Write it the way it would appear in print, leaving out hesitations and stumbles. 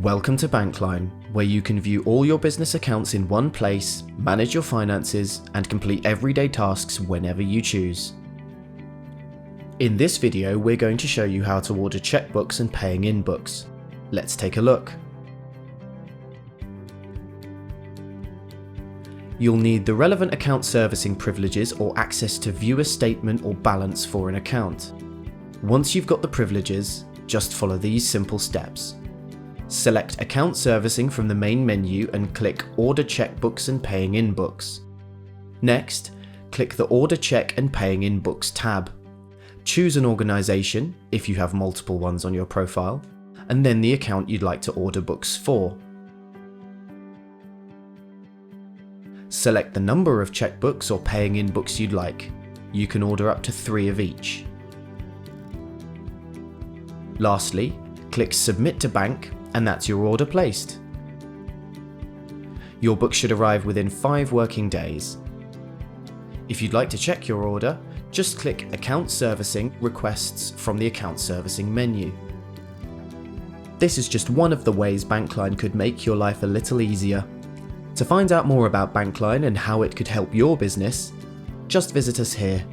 Welcome to Bankline, where you can view all your business accounts in one place, manage your finances, and complete everyday tasks whenever you choose. In this video, we're going to show you how to order checkbooks and paying in books. Let's take a look. You'll need the relevant account servicing privileges or access to view a statement or balance for an account. Once you've got the privileges, just follow these simple steps. Select Account Servicing from the main menu and click Order Checkbooks and Paying in Books. Next, click the Order Check and Paying in Books tab. Choose an organisation, if you have multiple ones on your profile, and then the account you'd like to order books for. Select the number of checkbooks or paying in books you'd like. You can order up to 3 of each. Lastly, click Submit to Bank, and that's your order placed. Your book should arrive within 5 working days. If you'd like to check your order, just click Account Servicing Requests from the Account Servicing menu. This is just one of the ways Bankline could make your life a little easier. To find out more about Bankline and how it could help your business, just visit us here.